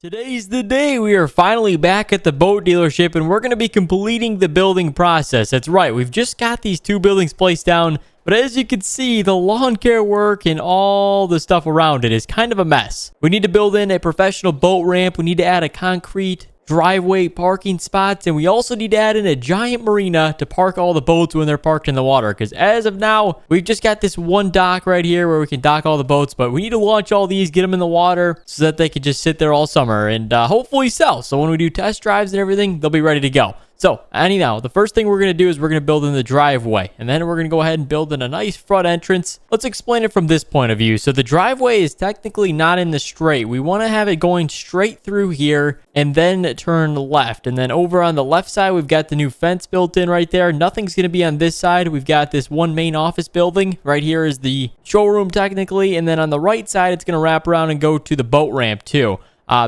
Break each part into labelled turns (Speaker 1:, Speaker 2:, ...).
Speaker 1: Today's the day. We are finally back at the boat dealership and we're going to be completing the building process. That's right. We've just got these two buildings placed down, but as you can see, the lawn care work and all the stuff around it is kind of a mess. We need to build in a professional boat ramp. We need to add a concrete driveway parking spots, and we also need to add in a giant marina to park all the boats when they're parked in the water, because as of now we've just got this one dock right here where we can dock all the boats, but we need to launch all these, get them in the water so that they can just sit there all summer and hopefully sell. So when we do test drives and everything, they'll be ready to go. So anyhow, the first thing we're going to do is we're going to build in the driveway, and then we're going to go ahead and build in a nice front entrance. Let's explain it from this point of view. So the driveway is technically not in the straight. We want to have it going straight through here and then turn left. And then over on the left side, we've got the new fence built in right there. Nothing's going to be on this side. We've got this one main office building. Right here is the showroom technically. And then on the right side, it's going to wrap around and go to the boat ramp too.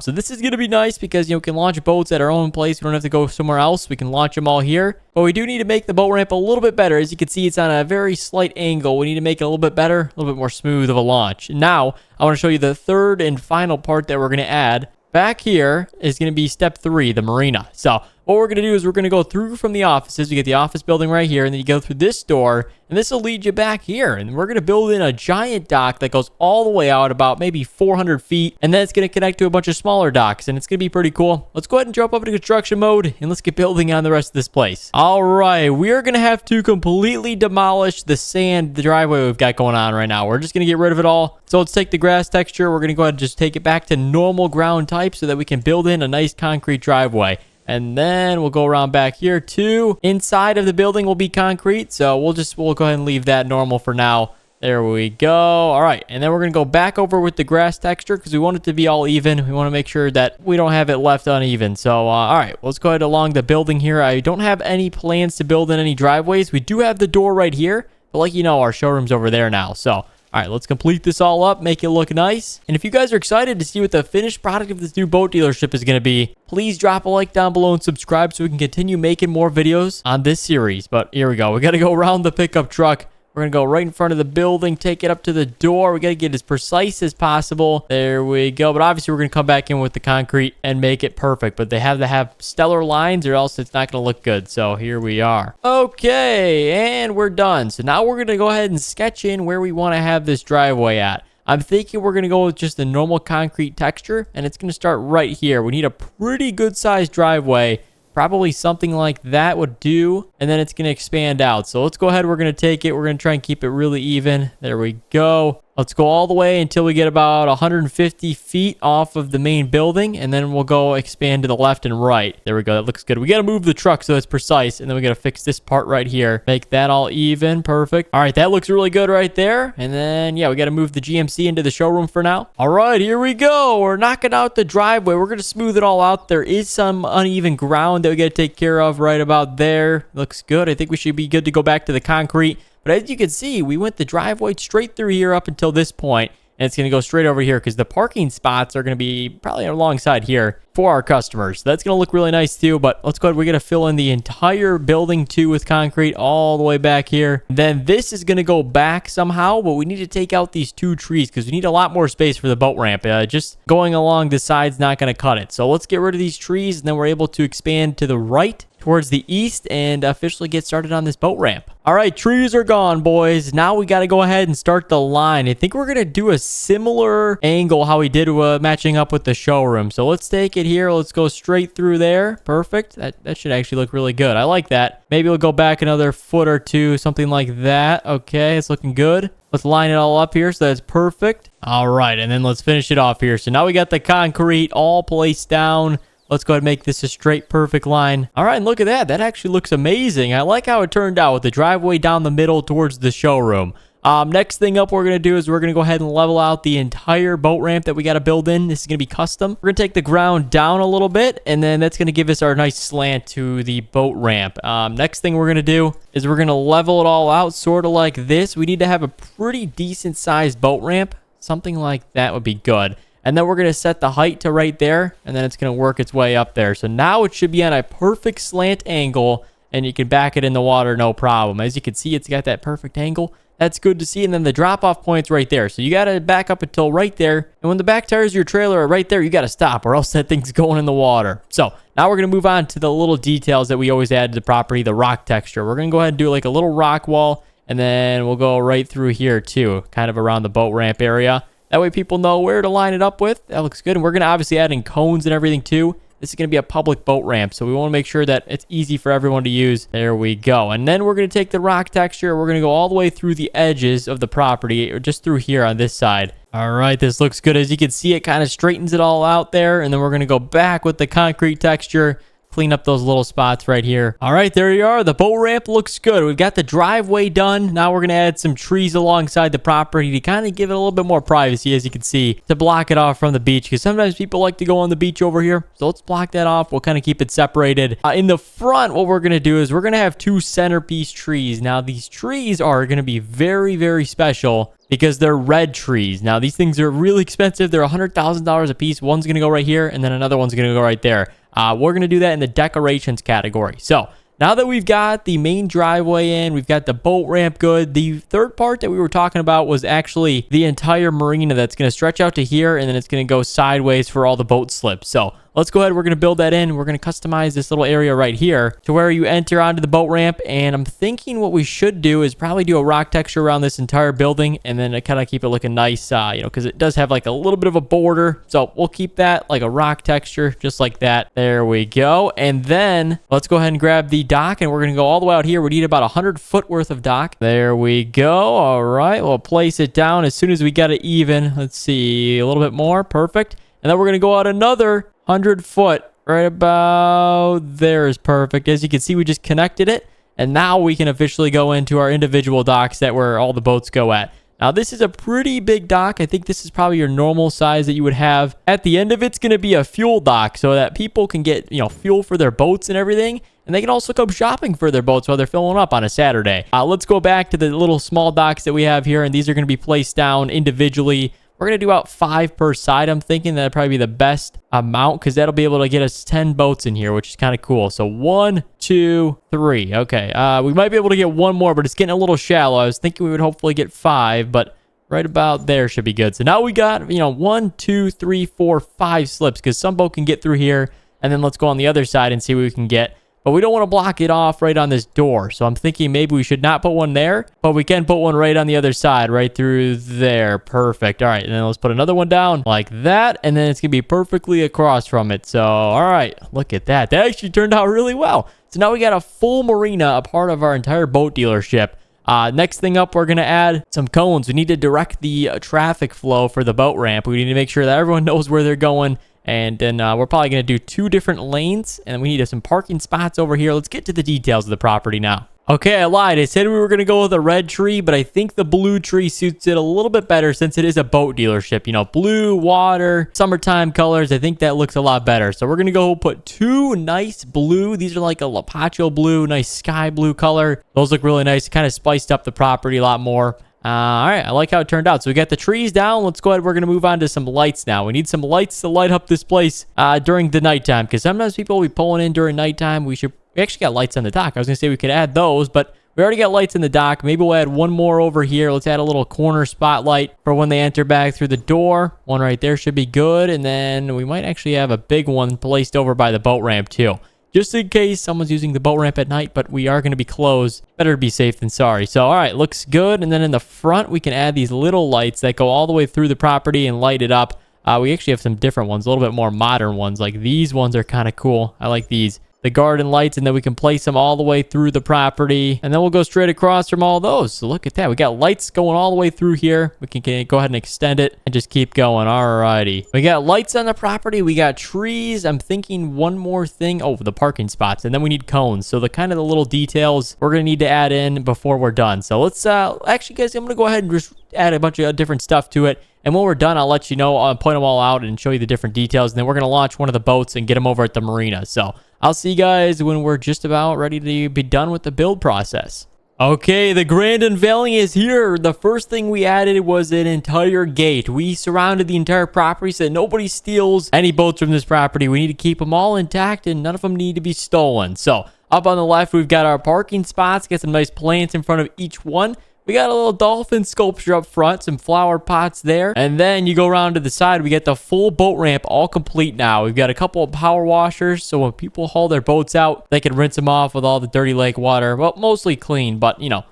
Speaker 1: So this is going to be nice because, we can launch boats at our own place. We don't have to go somewhere else. We can launch them all here. But we do need to make the boat ramp a little bit better. As you can see, it's on a very slight angle. We need to make it a little bit better, a little bit more smooth of a launch. Now, I want to show you the third and final part that we're going to add. Back here is going to be step 3, the marina. So what we're going to do is we're going to go through from the offices. You get the office building right here, and then you go through this door, and this will lead you back here. And we're going to build in a giant dock that goes all the way out about maybe 400 feet, and then it's going to connect to a bunch of smaller docks, and it's going to be pretty cool. Let's go ahead and jump up into construction mode, and let's get building on the rest of this place. All right, we are going to have to completely demolish the driveway we've got going on right now. We're just going to get rid of it all. So let's take the grass texture. We're going to go ahead and just take it back to normal ground type so that we can build in a nice concrete driveway. And then we'll go around back here too. Inside of the building will be concrete, so we'll go ahead and leave that normal for now. There we go. All right, and then we're going to go back over with the grass texture because we want it to be all even. We want to make sure that we don't have it left uneven. So, all right, let's go ahead along the building here. I don't have any plans to build in any driveways. We do have the door right here, but like our showroom's over there now. So, all right, let's complete this all up, make it look nice. And if you guys are excited to see what the finished product of this new boat dealership is going to be, please drop a like down below and subscribe so we can continue making more videos on this series. But here we go. We got to go around the pickup truck. We're going to go right in front of the building, take it up to the door. We got to get as precise as possible. There we go. But obviously, we're going to come back in with the concrete and make it perfect. But they have to have stellar lines or else it's not going to look good. So here we are. Okay, and we're done. So now we're going to go ahead and sketch in where we want to have this driveway at. I'm thinking we're going to go with just a normal concrete texture, and it's going to start right here. We need a pretty good sized driveway. Probably something like that would do, and then it's going to expand out. So let's go ahead. We're going to take it. We're going to try and keep it really even. There we go. Let's go all the way until we get about 150 feet off of the main building, and then we'll go expand to the left and right. There we go. That looks good. We got to move the truck so it's precise, and then we got to fix this part right here. Make that all even. Perfect. All right, that looks really good right there. And then, yeah, we got to move the GMC into the showroom for now. All right, here we go. We're knocking out the driveway. We're going to smooth it all out. There is some uneven ground that we got to take care of right about there. Looks good. I think we should be good to go back to the concrete. But as you can see, we went the driveway straight through here up until this point, and it's going to go straight over here because the parking spots are going to be probably alongside here for our customers. So that's going to look really nice too, but let's go ahead. We're going to fill in the entire building too with concrete all the way back here. Then this is going to go back somehow, but we need to take out these 2 trees because we need a lot more space for the boat ramp. Just going along the side's not going to cut it. So let's get rid of these trees, and then we're able to expand to the right towards the east and officially get started on this boat ramp. All right, trees are gone, boys. Now we got to go ahead and start the line. I think we're going to do a similar angle how we did matching up with the showroom. So let's take it here. Let's go straight through there. Perfect. That should actually look really good. I like that. Maybe we'll go back another foot or two, something like that. Okay, it's looking good. Let's line it all up here so that's perfect. All right, and then let's finish it off here. So now we got the concrete all placed down. Let's go ahead and make this a straight, perfect line. All right, and look at that. That actually looks amazing. I like how it turned out with the driveway down the middle towards the showroom. Next thing up we're going to do is we're going to go ahead and level out the entire boat ramp that we got to build in. This is going to be custom. We're going to take the ground down a little bit, and then that's going to give us our nice slant to the boat ramp. Next thing we're going to do is we're going to level it all out sort of like this. We need to have a pretty decent sized boat ramp. Something like that would be good. And then we're going to set the height to right there, and then it's going to work its way up there. So now it should be on a perfect slant angle, and you can back it in the water no problem. As you can see, it's got that perfect angle. That's good to see. And then the drop-off point's right there. So you got to back up until right there. And when the back tires of your trailer are right there, you got to stop or else that thing's going in the water. So now we're going to move on to the little details that we always add to the property, the rock texture. We're going to go ahead and do like a little rock wall. And then we'll go right through here too, kind of around the boat ramp area. That way people know where to line it up with. That looks good. And we're going to obviously add in cones and everything too. This is going to be a public boat ramp, so we want to make sure that it's easy for everyone to use. There we go. And then we're going to take the rock texture. We're going to go all the way through the edges of the property, or just through here on this side. All right, this looks good. As you can see, it kind of straightens it all out there. And then we're going to go back with the concrete texture. Clean up those little spots right here. All right, there you are. The boat ramp looks good. We've got the driveway done. Now we're going to add some trees alongside the property to kind of give it a little bit more privacy, as you can see, to block it off from the beach, because sometimes people like to go on the beach over here. So let's block that off. We'll kind of keep it separated. In the front, what we're going to do is we're going to have two centerpiece trees. Now, these trees are going to be very, very special because they're red trees. Now, these things are really expensive. They're $100,000 a piece. One's going to go right here, and then another one's going to go right there. We're going to do that in the decorations category. So now that we've got the main driveway in, we've got the boat ramp good. The third part that we were talking about was actually the entire marina that's going to stretch out to here, and then it's going to go sideways for all the boat slips. So let's go ahead. We're going to build that in. We're going to customize this little area right here to where you enter onto the boat ramp. And I'm thinking what we should do is probably do a rock texture around this entire building, and then kind of keep it looking nice, because it does have like a little bit of a border. So we'll keep that like a rock texture, just like that. There we go. And then let's go ahead and grab the dock, and we're going to go all the way out here. We need about 100 foot worth of dock. There we go. All right. We'll place it down as soon as we get it even. Let's see, a little bit more. Perfect. And then we're going to go out another 100 foot right about there is perfect. As you can see, we just connected it, and now we can officially go into our individual docks that where all the boats go at. Now, this is a pretty big dock. I think this is probably your normal size that you would have. At the end of it's going to be a fuel dock so that people can get, fuel for their boats and everything. And they can also come shopping for their boats while they're filling up on a Saturday. Let's go back to the little small docks that we have here, and these are going to be placed down individually. We're going to do about 5 per side. I'm thinking that'd probably be the best amount because that'll be able to get us 10 boats in here, which is kind of cool. So 1, 2, 3. Okay. We might be able to get one more, but it's getting a little shallow. I was thinking we would hopefully get 5, but right about there should be good. So now we got, 1, 2, 3, 4, 5 slips because some boat can get through here. And then let's go on the other side and see what we can get. But we don't want to block it off right on this door. So I'm thinking maybe we should not put one there, but we can put one right on the other side, right through there. Perfect. All right. And then let's put another one down like that. And then it's going to be perfectly across from it. So, all right. Look at that. That actually turned out really well. So now we got a full marina, a part of our entire boat dealership. Next thing up, we're going to add some cones. We need to direct the traffic flow for the boat ramp. We need to make sure that everyone knows where they're going. And then we're probably going to do 2 different lanes. And we need some parking spots over here. Let's get to the details of the property now. Okay, I lied. I said we were going to go with a red tree, but I think the blue tree suits it a little bit better since it is a boat dealership. Blue, water, summertime colors. I think that looks a lot better. So we're going to go put 2 nice blue. These are like a Lapacho blue, nice sky blue color. Those look really nice. Kind of spiced up the property a lot more. All right, I like how it turned out. So we got the trees down. Let's go ahead. We're going to move on to some lights now. We need some lights to light up this place during the nighttime because sometimes people will be pulling in during nighttime. We actually got lights on the dock. I was going to say we could add those, but we already got lights in the dock. Maybe we'll add one more over here. Let's add a little corner spotlight for when they enter back through the door. One right there should be good. And then we might actually have a big one placed over by the boat ramp too, just in case someone's using the boat ramp at night, but we are going to be closed. Better to be safe than sorry. So, all right, looks good. And then in the front, we can add these little lights that go all the way through the property and light it up. We actually have some different ones, a little bit more modern ones. Like these ones are kind of cool. I like these. The garden lights, and then we can place them all the way through the property, and then we'll go straight across from all those. So look at that. We got lights going all the way through here. We can go ahead and extend it and just keep going. Alrighty. We got lights on the property. We got trees. I'm thinking one more thing. Oh, the parking spots, and then we need cones. So the kind of the little details we're going to need to add in before we're done. So let's actually, guys, I'm going to go ahead and just add a bunch of different stuff to it. And when we're done, I'll let you know. I'll point them all out and show you the different details. And then we're going to launch one of the boats and get them over at the marina. So I'll see you guys when we're just about ready to be done with the build process. Okay, the grand unveiling is here. The first thing we added was an entire gate. We surrounded the entire property so that nobody steals any boats from this property. We need to keep them all intact and none of them need to be stolen. So up on the left, we've got our parking spots. Got some nice plants in front of each one. We got a little dolphin sculpture up front, some flower pots there. And then you go around to the side, we get the full boat ramp all complete now. We've got a couple of power washers, so when people haul their boats out, they can rinse them off with all the dirty lake water. Well, mostly clean, but you know,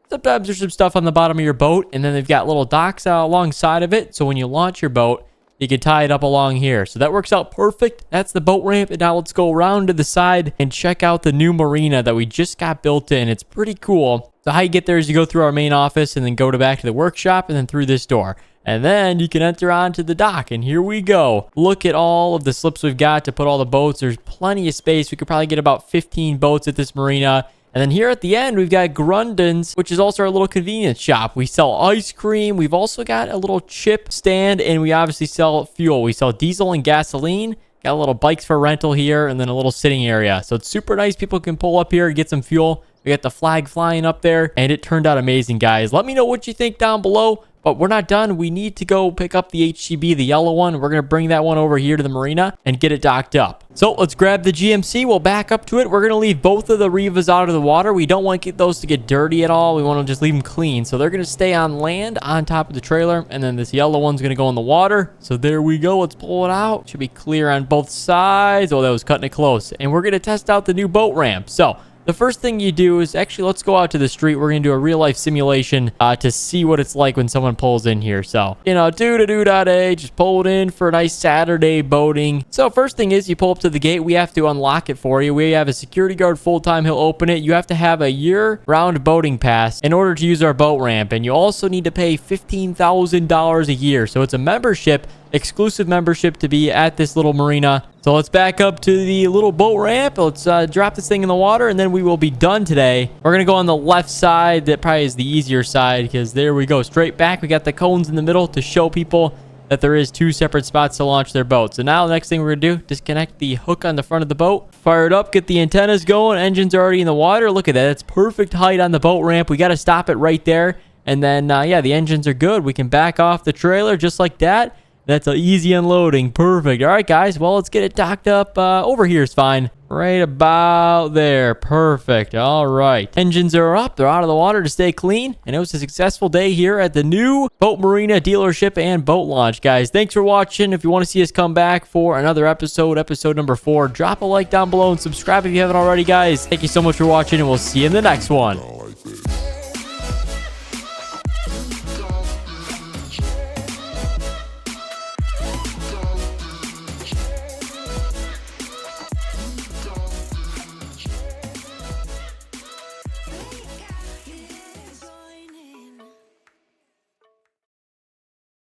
Speaker 1: sometimes there's some stuff on the bottom of your boat. And then they've got little docks alongside of it, so when you launch your boat, you can tie it up along here. So that works out perfect. That's the boat ramp. And now let's go around to the side and check out the new marina that we just got built in. It's pretty cool. So how you get there is you go through our main office and then go back to the workshop and then through this door. And then you can enter onto the dock. And here we go. Look at all of the slips we've got to put all the boats. There's plenty of space. We could probably get about 15 boats at this marina. And then here at the end, we've got Grundon's, which is also our little convenience shop. We sell ice cream. We've also got a little chip stand, and we obviously sell fuel. We sell diesel and gasoline. Got a little bikes for rental here, and then a little sitting area. So it's super nice. People can pull up here and get some fuel. We got the flag flying up there, and it turned out amazing, guys. Let me know what you think down below. But we're not done. We need to go pick up the HGB, the yellow one. We're going to bring that one over here to the marina and get it docked up. So let's grab the GMC. We'll back up to it. We're going to leave both of the Rivas out of the water. We don't want those to get dirty at all. We want to just leave them clean. So they're going to stay on land on top of the trailer. And then this yellow one's going to go in the water. So there we go. Let's pull it out. Should be clear on both sides. Oh, that was cutting it close. And we're going to test out the new boat ramp. So the first thing you do is actually, let's go out to the street. We're going to do a real life simulation to see what it's like when someone pulls in here. So, you know, do-da-do-da-day, just pull it in for a nice Saturday boating. So first thing is you pull up to the gate. We have to unlock it for you. We have a security guard full-time. He'll open it. You have to have a year-round boating pass in order to use our boat ramp. And you also need to pay $15,000 a year. So it's a membership, exclusive membership to be at this little marina. So let's back up to the little boat ramp. Let's drop this thing in the water, and then we will be done today. We're going to go on the left side. That probably is the easier side, because there we go. Straight back. We got the cones in the middle to show people that there is two separate spots to launch their boat. So now the next thing we're going to do, disconnect the hook on the front of the boat. Fire it up. Get the antennas going. Engine's already in the water. Look at that. It's perfect height on the boat ramp. We got to stop it right there. And then, yeah, the engines are good. We can back off the trailer just like that. That's an easy unloading. Perfect. All right, guys. Well, let's get it docked up. Over here is fine. Right about there. Perfect. All right. Engines are up. They're out of the water to stay clean. And it was a successful day here at the new Boat Marina dealership and boat launch, guys. Thanks for watching. If you want to see us come back for another episode number 4, drop a like down below and subscribe if you haven't already, guys. Thank you so much for watching, and we'll see you in the next one.